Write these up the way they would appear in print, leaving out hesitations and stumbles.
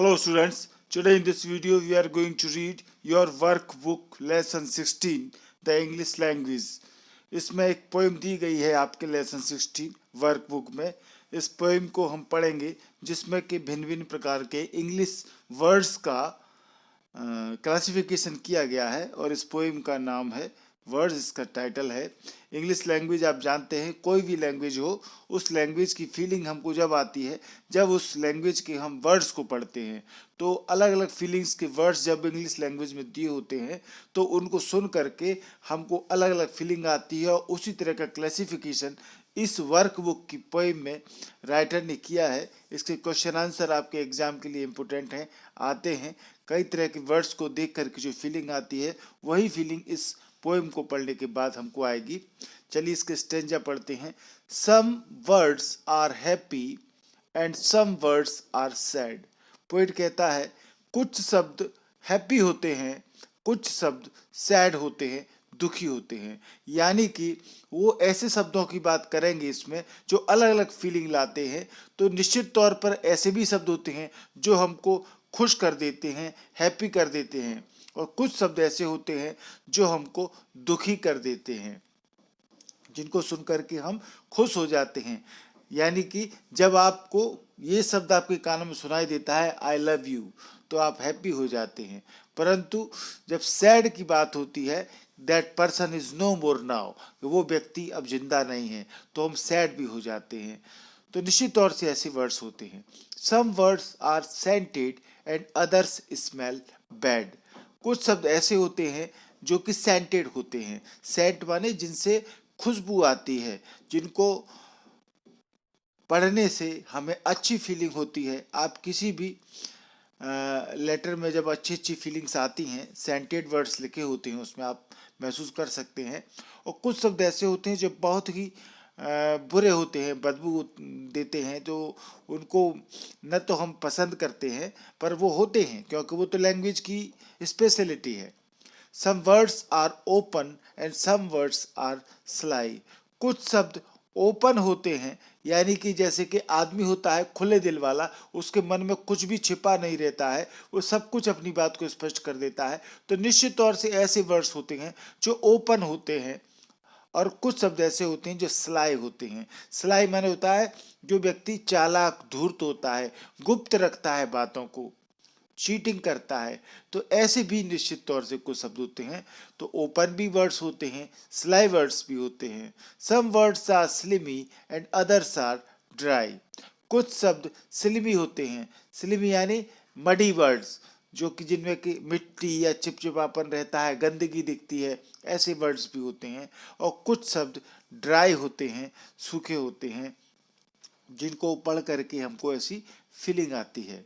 Hello students, today in this video we are going to read your workbook lesson 16 the English language। इसमें एक poem दी गई है आपके lesson 16 workbook में। इस पोएम को हम पढ़ेंगे जिसमें कि भिन्न भिन्न प्रकार के इंग्लिश वर्ड्स का क्लासिफिकेशन किया गया है और इस पोएम का नाम है वर्ड्स। इसका टाइटल है इंग्लिश लैंग्वेज। आप जानते हैं कोई भी लैंग्वेज हो उस लैंग्वेज की फीलिंग हमको जब आती है जब उस लैंग्वेज के हम वर्ड्स को पढ़ते हैं। तो अलग अलग फीलिंग्स के वर्ड्स जब इंग्लिश लैंग्वेज में दिए होते हैं तो उनको सुन करके हमको अलग अलग फीलिंग आती है और उसी तरह का क्लासिफिकेशन इस वर्कबुक की पोएम में राइटर ने किया है। इसके क्वेश्चन आंसर आपके एग्जाम के लिए इम्पोर्टेंट हैं, आते हैं। कई तरह के वर्ड्स को देख करके जो फीलिंग आती है वही फीलिंग इस पोएम को पढ़ने के बाद हमको आएगी। चलिए इसके स्टेंजा पढ़ते हैं। Some words are happy and some words are sad. Poet कहता है कुछ शब्द हैप्पी होते हैं, कुछ शब्द सैड होते हैं, दुखी होते हैं। यानी कि वो ऐसे शब्दों की बात करेंगे इसमें जो अलग अलग फीलिंग लाते हैं। तो निश्चित तौर पर ऐसे भी शब्द होते हैं जो हमको खुश कर देते हैं, हैप्पी कर देते हैं, और कुछ शब्द ऐसे होते हैं जो हमको दुखी कर देते हैं, जिनको सुनकर के हम खुश हो जाते हैं। यानी कि जब आपको ये शब्द आपके कानों में सुनाई देता है आई लव यू तो आप हैप्पी हो जाते हैं। परंतु जब सैड की बात होती है that person is no more now, वो व्यक्ति अब जिंदा नहीं है, तो हम सैड भी हो जाते हैं। तो निश्चित तौर से ऐसे वर्ड्स होते हैं। Some words are scented and others smell bad. कुछ शब्द ऐसे होते हैं जो कि सेंटेड होते हैं। सेंट माने जिनसे खुशबू आती है, जिनको पढ़ने से हमें अच्छी फीलिंग होती है। आप किसी भी लेटर में जब अच्छी अच्छी फीलिंग्स आती हैं, सेंटेड वर्ड्स लिखे होते हैं, उसमें आप महसूस कर सकते हैं। और कुछ शब्द ऐसे होते हैं जो बहुत ही बुरे होते हैं, बदबू देते हैं, जो उनको न तो हम पसंद करते हैं पर वो होते हैं क्योंकि वो तो लैंग्वेज की स्पेशलिटी है। Some words are open and some words are sly. कुछ शब्द ओपन होते हैं, यानी कि जैसे कि आदमी होता है खुले दिल वाला, उसके मन में कुछ भी छिपा नहीं रहता है, वो सब कुछ अपनी बात को स्पष्ट कर देता है। तो निश्चित तौर से ऐसे वर्ड्स होते हैं जो ओपन होते हैं। और कुछ शब्द ऐसे होते हैं जो स्लाई होते हैं। स्लाई माने होता है जो व्यक्ति चालाक धूर्त होता है, गुप्त रखता है बातों को, चीटिंग करता है। तो ऐसे भी निश्चित तौर से कुछ शब्द होते हैं। तो ओपन भी वर्ड्स होते हैं, स्लाई वर्ड्स भी होते हैं। Some words are slimy and others are dry. कुछ शब्द स्लिमी होते हैं, स्लिमी यानी मडी वर्ड्स, जो कि जिनमें कि मिट्टी या चिपचिपापन रहता है, गंदगी दिखती है, ऐसे वर्ड्स भी होते हैं। और कुछ शब्द ड्राई होते हैं, सूखे होते हैं, जिनको पढ़ करके हमको ऐसी फीलिंग आती है।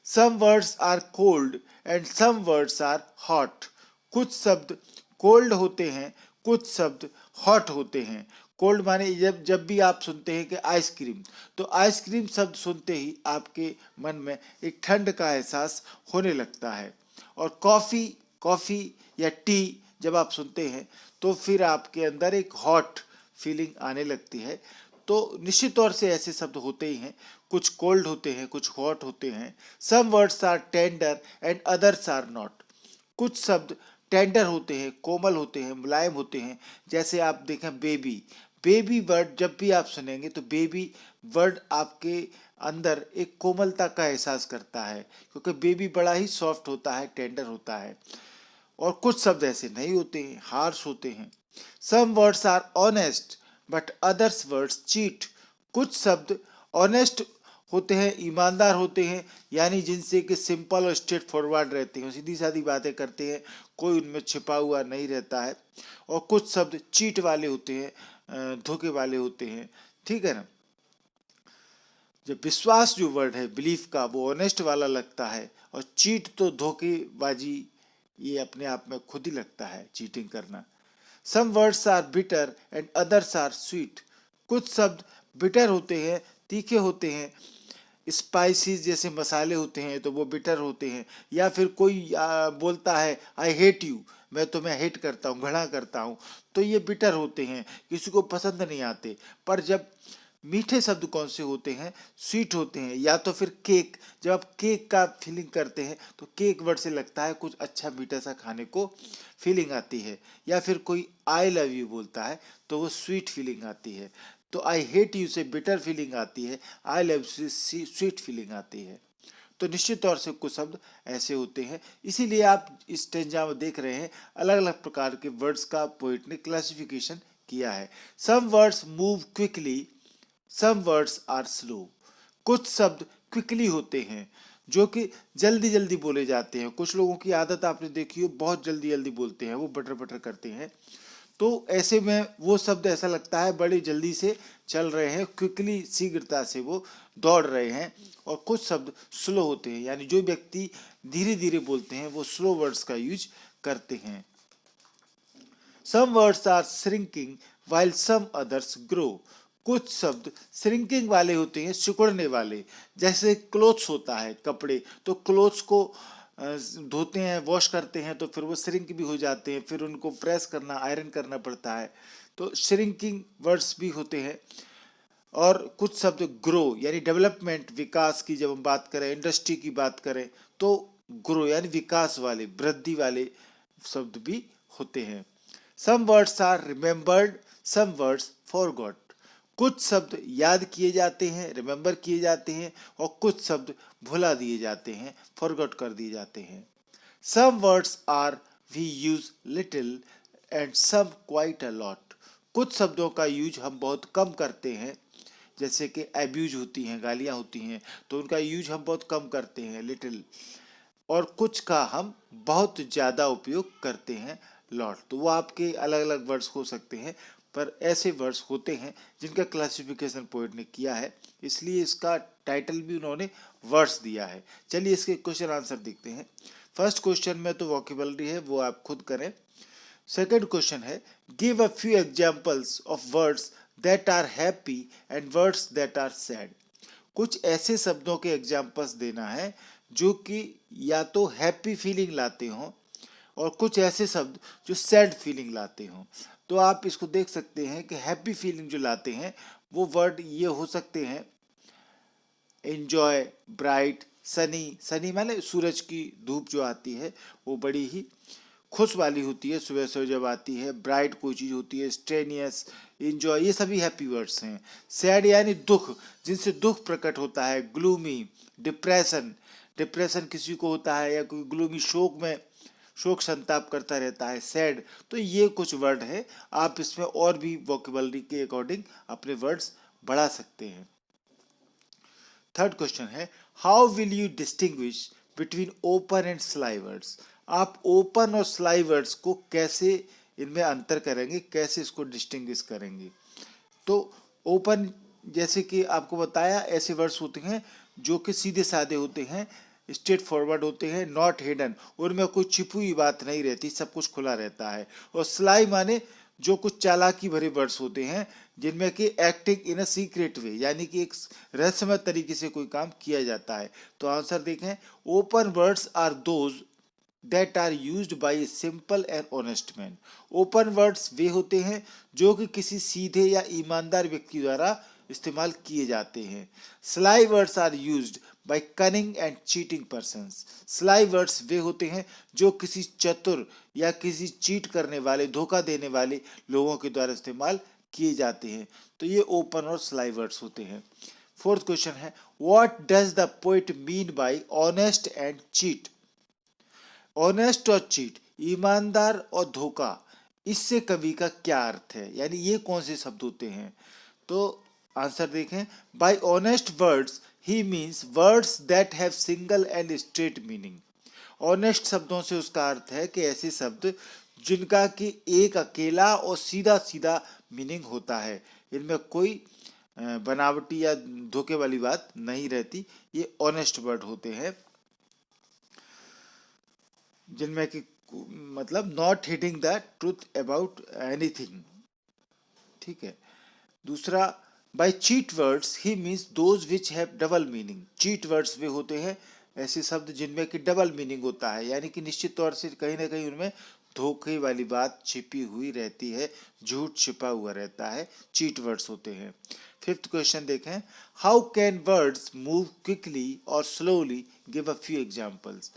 Some words are cold and some words are hot. कुछ शब्द कोल्ड होते हैं, कुछ शब्द हॉट होते हैं। कोल्ड माने जब जब भी आप सुनते हैं कि आइसक्रीम, तो आइसक्रीम शब्द सुनते ही आपके मन में एक ठंड का एहसास होने लगता है। और कॉफ़ी या टी जब आप सुनते हैं तो फिर आपके अंदर एक हॉट फीलिंग आने लगती है। तो निश्चित तौर से ऐसे शब्द होते ही हैं, कुछ कोल्ड होते हैं, कुछ हॉट होते हैं। Some words are tender and others are not. कुछ शब्द टेंडर होते हैं, कोमल होते हैं, मुलायम होते हैं। जैसे आप देखें बेबी, बेबी वर्ड जब भी आप सुनेंगे तो बेबी वर्ड आपके अंदर एक कोमलता का एहसास करता है, क्योंकि बेबी बड़ा ही सॉफ्ट होता है, टेंडर होता है। और कुछ शब्द ऐसे नहीं होते हैं, हार्श होते हैं। Some words are honest but others words cheat. कुछ शब्द ऑनेस्ट होते हैं, ईमानदार होते हैं, यानी जिनसे कि सिंपल और स्ट्रेट फॉरवर्ड रहते हैं, सीधी सादी बातें करते हैं, कोई उनमें छिपा हुआ नहीं रहता है। और कुछ शब्द चीट वाले होते हैं, धोखे वाले होते हैं। ठीक है ना। जब विश्वास जो वर्ड है बिलीफ का, वो ऑनेस्ट वाला लगता है, और चीट तो धोखेबाजी, ये अपने आप में खुद ही लगता है चीटिंग करना। Some words are bitter and others are sweet. कुछ शब्द बिटर होते हैं, तीखे होते हैं, स्पाइसीज जैसे मसाले होते हैं तो वो बिटर होते हैं। या फिर कोई बोलता है आई हेट यू, मैं तुम्हें हेट करता हूँ, घृणा करता हूँ, तो ये बिटर होते हैं, किसी को पसंद नहीं आते। पर जब मीठे शब्द कौन से होते हैं? स्वीट होते हैं। या तो फिर केक, जब आप केक का फीलिंग करते हैं तो केक वर्ड से लगता है कुछ अच्छा मीठा सा खाने को फीलिंग आती है। या फिर कोई आई लव यू बोलता है तो वो स्वीट फीलिंग आती है। तो आई हेट यू से बिटर फीलिंग आती है, आई लव यू से स्वीट फीलिंग आती है। तो निश्चित तौर से कुछ शब्द ऐसे होते हैं। इसीलिए आप इस स्टेंजा में देख रहे हैं अलग अलग प्रकार के वर्ड्स का पोइट ने क्लासिफिकेशन किया है। Some words move quickly, some words are slow. कुछ शब्द क्विकली होते हैं जो कि जल्दी जल्दी बोले जाते हैं। कुछ लोगों की आदत आपने देखी हो, बहुत जल्दी जल्दी बोलते हैं, वो बटर बटर करते हैं। तो ऐसे में वो शब्द ऐसा लगता है बड़ी जल्दी से चल रहे हैं, क्विकली, शीघ्रता से वो दौड़ रहे हैं। और कुछ शब्द स्लो होते हैं, यानी जो व्यक्ति धीरे धीरे बोलते हैं वो स्लो वर्ड्स का यूज करते हैं। Some words are shrinking while some others grow. कुछ शब्द श्रिंकिंग वाले होते हैं, सिकुड़ने वाले। जैसे क्लोथ्स होता है, कपड़े, तो क्लोथ्स को धोते हैं, वॉश करते हैं तो फिर वो श्रिंक भी हो जाते हैं, फिर उनको प्रेस करना, आयरन करना पड़ता है। तो श्रिंकिंग वर्ड्स भी होते हैं। और कुछ शब्द ग्रो यानी डेवलपमेंट, विकास की जब हम बात करें, इंडस्ट्री की बात करें तो ग्रो यानी विकास वाले, वृद्धि वाले शब्द भी होते हैं। Some words are remembered, some words forgot. कुछ शब्द याद किए जाते हैं, रिमेम्बर किए जाते हैं, और कुछ शब्द भुला दिए जाते हैं, फॉरगॉट कर दिए जाते हैं। Some words are we use little and some quite a lot. कुछ शब्दों का यूज हम बहुत कम करते हैं, जैसे कि एब्यूज होती हैं, गालियाँ होती हैं, तो उनका यूज हम बहुत कम करते हैं, लिटिल। और कुछ का हम बहुत ज़्यादा उपयोग करते हैं, लॉट। तो वो आपके अलग अलग वर्ड्स हो सकते हैं, पर ऐसे वर्ड्स होते हैं जिनका क्लासिफिकेशन पोइट ने किया है, इसलिए इसका टाइटल भी उन्होंने वर्ड्स दिया है। चलिए इसके क्वेश्चन आंसर देखते हैं। फर्स्ट क्वेश्चन में तो वोकेबलरी है, वो आप खुद करें। सेकंड क्वेश्चन है, give a few examples of words that are happy and words that are sad. कुछ ऐसे शब्दों के एग्जांपल्स देना है जो कि या तो हैप्पी फीलिंग लाते हों, और कुछ ऐसे शब्द जो सैड फीलिंग लाते हों। तो आप इसको देख सकते हैं कि हैप्पी फीलिंग जो लाते हैं वो वर्ड ये हो सकते हैं, एंजॉय, ब्राइट, सनी। सनी माने सूरज की धूप जो आती है वो बड़ी ही खुश वाली होती है, सुबह सुबह जब आती है। ब्राइट कोई चीज़ होती है, स्ट्रेनियस, इंजॉय, ये सभी हैप्पी वर्ड्स हैं। सैड यानी दुख, जिनसे दुख प्रकट होता है, ग्लूमी, डिप्रेशन, डिप्रेशन किसी को होता है, या कोई ग्लूमी, शोक में शोक संताप करता रहता है, सैड। तो ये कुछ वर्ड है, आप इसमें और भी वोकेबलरी के अकॉर्डिंग अपने वर्ड्स बढ़ा सकते हैं। थर्ड क्वेश्चन है, how will you distinguish between open and sly words. आप ओपन और स्लाई वर्ड्स को कैसे इनमें अंतर करेंगे, कैसे इसको डिस्टिंग्विश करेंगे। तो ओपन, जैसे कि आपको बताया, ऐसे वर्ड्स होते हैं जो कि सीधे साधे होते हैं, स्ट्रेट फॉरवर्ड होते हैं, नॉट हिडन, उनमें कोई छिपी हुई बात नहीं रहती, सब कुछ खुला रहता है। और स्लाई माने जो कुछ चालाकी भरे वर्ड्स होते हैं, जिनमें कि एक्टिंग इन अ सीक्रेट वे, यानी कि एक रहस्यमय तरीके से कोई काम किया जाता है। तो आंसर देखें, open words are those that are used by a simple and honest man. Open words वे होते हैं जो कि किसी सीधे या ईमानदार व्यक्ति द्वारा इस्तेमाल किए जाते हैं। Sly words are used by cunning and cheating persons. Sly words वे होते हैं जो किसी चतुर या किसी चीट करने वाले, धोखा देने वाले लोगों के द्वारा इस्तेमाल किए जाते हैं। तो ये ओपन और स्लाई वर्ड्स होते हैं। फोर्थ क्वेश्चन है, what does the poet mean by honest and cheat. Honest और चीट, ईमानदार और धोखा, इससे कवि का क्या अर्थ है, यानी ये कौन से शब्द होते हैं। तो आंसर देखें, बाय ऑनेस्ट वर्ड्स ही means words that have single and straight meaning. Honest शब्दों से उसका अर्थ है कि ऐसे शब्द जिनका कि एक अकेला और सीधा सीधा मीनिंग होता है, इनमें कोई बनावटी या धोखे वाली बात नहीं रहती, ये ऑनेस्ट वर्ड होते हैं, जिनमें कि मतलब not hiding the truth about anything. ठीक है। दूसरा, बाय चीट वर्ड्स ही means those which have double meaning. Cheat words वे होते हैं ऐसे शब्द जिनमें कि डबल मीनिंग होता है, यानी कि निश्चित तौर से कहीं ना कहीं उनमें धोखे वाली बात छिपी हुई रहती है, झूठ छिपा हुआ रहता है, चीट वर्ड्स होते हैं। फिफ्थ क्वेश्चन देखें, how can words move quickly और slowly, give a few examples.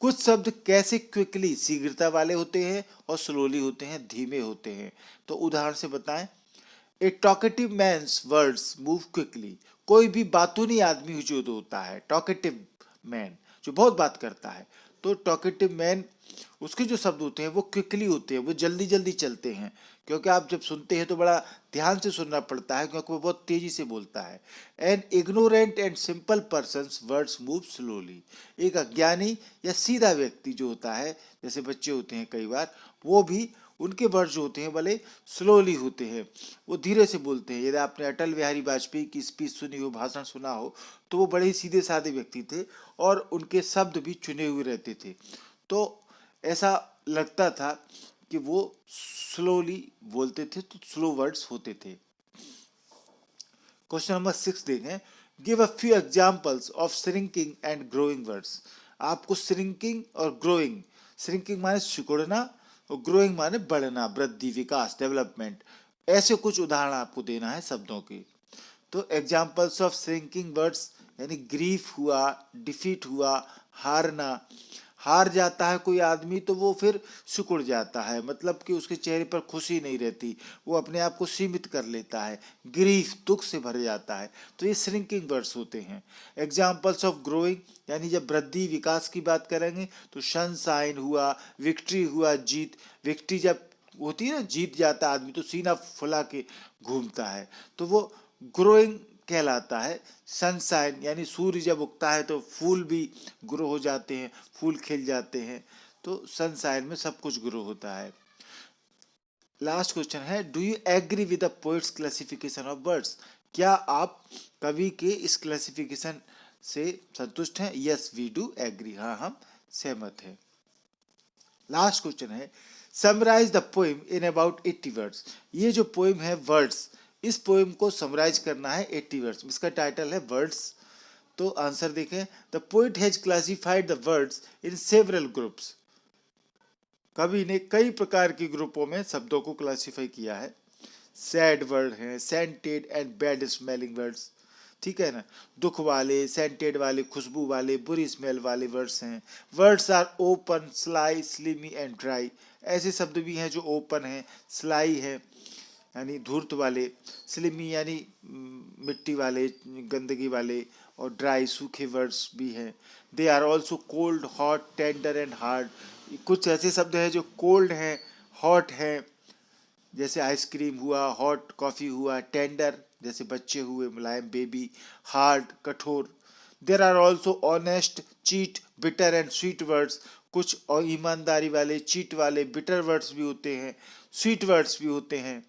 कुछ शब्द कैसे क्विकली शीघ्रता वाले होते हैं और स्लोली होते हैं, धीमे होते हैं, तो उदाहरण से बताएं। A talkative man's words move quickly, कोई भी बातूनी आदमी जो होता है, टॉकेटिव मैन जो बहुत बात करता है, तो टॉकेटिव मैन उसके जो शब्द होते हैं वो क्विकली होते हैं, वो जल्दी जल्दी चलते हैं, क्योंकि आप जब सुनते हैं तो बड़ा ध्यान से सुनना पड़ता है, क्योंकि वो बहुत तेजी से बोलता है। An ignorant and simple persons words move slowly, एक अज्ञानी या सीधा व्यक्ति जो होता है, जैसे बच्चे होते हैं कई बार, वो भी उनके वर्ड जो होते हैं भले स्लोली होते हैं, वो धीरे से बोलते हैं। यदि आपने अटल बिहारी वाजपेयी की स्पीच सुनी हो, भाषण सुना हो, तो वो बड़े ही सीधे साधे व्यक्ति थे और उनके शब्द भी चुने हुए रहते थे, तो ऐसा लगता था कि वो स्लोली बोलते थे, तो स्लो वर्ड्स होते थे। क्वेश्चन नंबर 6 देखें, give a few examples of shrinking and growing words. आपको श्रिंकिंग और ग्रोइंग, श्रिंकिंग माने सिकुड़ना और ग्रोइंग माने बढ़ना, वृद्धि, विकास, डेवलपमेंट, ऐसे कुछ उदाहरण आपको देना है शब्दों के। तो एग्जांपल्स ऑफ श्रिंकिंग वर्ड्स यानी ग्रीफ हुआ, डिफीट हुआ, हारना, हार जाता है कोई आदमी तो वो फिर सिकुड़ जाता है, मतलब कि उसके चेहरे पर खुशी नहीं रहती, वो अपने आप को सीमित कर लेता है, ग्रीफ, दुख से भर जाता है, तो ये श्रिंकिंग वर्ड्स होते हैं। एग्जाम्पल्स ऑफ ग्रोइंग यानी जब वृद्धि विकास की बात करेंगे तो सनशाइन हुआ, विक्ट्री हुआ, जीत, विक्ट्री जब होती है ना, जीत जाता आदमी तो सीना फुला के घूमता है, तो वो ग्रोइंग कहलाता है। सनशाइन यानी सूर्य जब उगता है तो फूल भी ग्रो हो जाते हैं, फूल खिल जाते हैं, तो सनशाइन में सब कुछ ग्रो होता है। लास्ट क्वेश्चन है, do you agree with the poet's classification of words. क्या आप कवि के इस क्लासिफिकेशन से संतुष्ट हैं? यस वी डू एग्री, हाँ हम सहमत हैं। लास्ट क्वेश्चन है, summarise the poem in about 80 words. ये जो पोएम है वर्ड्स, इस पोएम को समराइज करना है 80 वर्ड्स, इसका टाइटल है वर्ड्स। तो आंसर देखें, the poet has classified the words in several groups. कवि ने कई प्रकार के ग्रुपों में शब्दों को क्लासिफाई किया है। सैड वर्ड हैं, scented and bad smelling words, ठीक है ना, दुख वाले, सेंटेड वाले, खुशबू वाले, बुरी स्मेल वाले वर्ड्स हैं। Words are open, sly, slimy and dry, ऐसे शब्द भी हैं जो ओपन हैं, स्लाई है यानी धूर्त वाले, स्लिमी यानी मिट्टी वाले, गंदगी वाले, और ड्राई सूखे वर्ड्स भी हैं। They are also cold, hot, tender and hard, कुछ ऐसे शब्द हैं जो कोल्ड हैं, हॉट हैं, जैसे आइसक्रीम हुआ, हॉट कॉफ़ी हुआ, टेंडर जैसे बच्चे हुए, मुलायम बेबी, हार्ड कठोर। There are also honest, cheat, bitter and sweet words, कुछ और ईमानदारी वाले, चीट वाले, बिटर वर्ड्स भी होते हैं, स्वीट वर्ड्स भी होते हैं।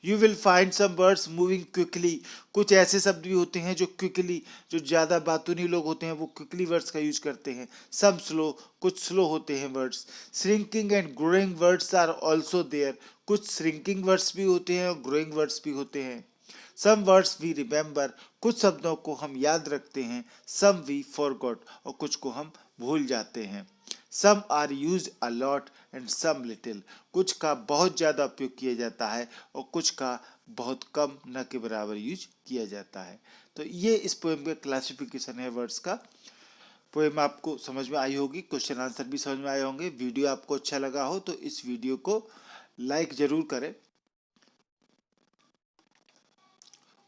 You will find some words moving quickly, कुछ ऐसे शब्द भी होते हैं जो क्विकली, जो ज़्यादा बातूनी लोग होते हैं वो क्विकली वर्ड्स का यूज करते हैं। सम स्लो, कुछ स्लो होते हैं words. Shrinking and growing words are also there, कुछ श्रिंकिंग वर्ड्स भी होते हैं और ग्रोइंग वर्ड्स भी होते हैं। सम वर्ड्स वी रिमेंबर, कुछ शब्दों को हम याद रखते हैं। सम वी फॉरगॉट, और कुछ को हम भूल जाते हैं। Some are used a lot and some little, कुछ का बहुत ज़्यादा उपयोग किया जाता है और कुछ का बहुत कम, न के बराबर यूज किया जाता है। तो ये इस पोएम का क्लासिफिकेशन है वर्ड्स का। पोएम आपको समझ में आई होगी, क्वेश्चन आंसर भी समझ में आए होंगे। वीडियो आपको अच्छा लगा हो तो इस वीडियो को लाइक जरूर करें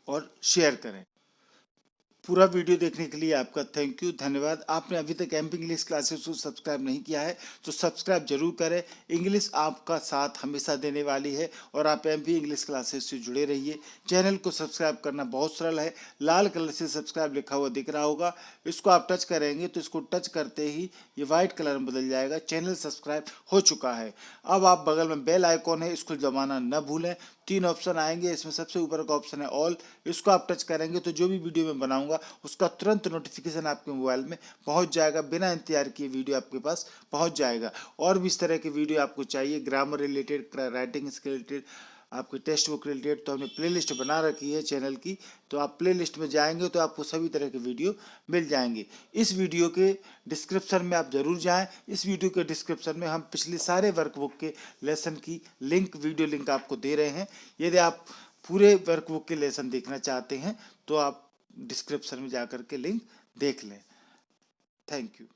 और शेयर करें। पूरा वीडियो देखने के लिए आपका थैंक यू, धन्यवाद। आपने अभी तक एमपी इंग्लिश क्लासेस को सब्सक्राइब नहीं किया है तो सब्सक्राइब जरूर करें। इंग्लिश आपका साथ हमेशा देने वाली है और आप एमपी इंग्लिश क्लासेस से जुड़े रहिए। चैनल को सब्सक्राइब करना बहुत सरल है, लाल कलर से सब्सक्राइब लिखा हुआ दिख रहा होगा, इसको आप टच करेंगे तो इसको टच करते ही ये व्हाइट कलर में बदल जाएगा, चैनल सब्सक्राइब हो चुका है। अब आप बगल में बेल आइकॉन है, इसको दबाना न भूलें। 3 ऑप्शन आएंगे, इसमें सबसे ऊपर का ऑप्शन है ऑल, इसको आप टच करेंगे तो जो भी वीडियो मैं बनाऊंगा उसका तुरंत नोटिफिकेशन आपके मोबाइल में पहुंच जाएगा, बिना इंतजार किए वीडियो आपके पास पहुंच जाएगा। और भी इस तरह के वीडियो आपको चाहिए, grammar related, writing skill related, आपके टेक्स्ट बुक रिलेटेड, तो हमने प्लेलिस्ट बना रखी है चैनल की, तो आप प्लेलिस्ट में जाएंगे तो आपको सभी तरह के वीडियो मिल जाएंगे। इस वीडियो के डिस्क्रिप्शन में आप जरूर जाएं। इस वीडियो के डिस्क्रिप्शन में हम पिछले सारे वर्कबुक के लेसन की लिंक, वीडियो लिंक आपको दे रहे हैं। यदि आप पूरे वर्कबुक के लेसन देखना चाहते हैं तो आप डिस्क्रिप्शन में जाकर के लिंक देख लें। Thank you.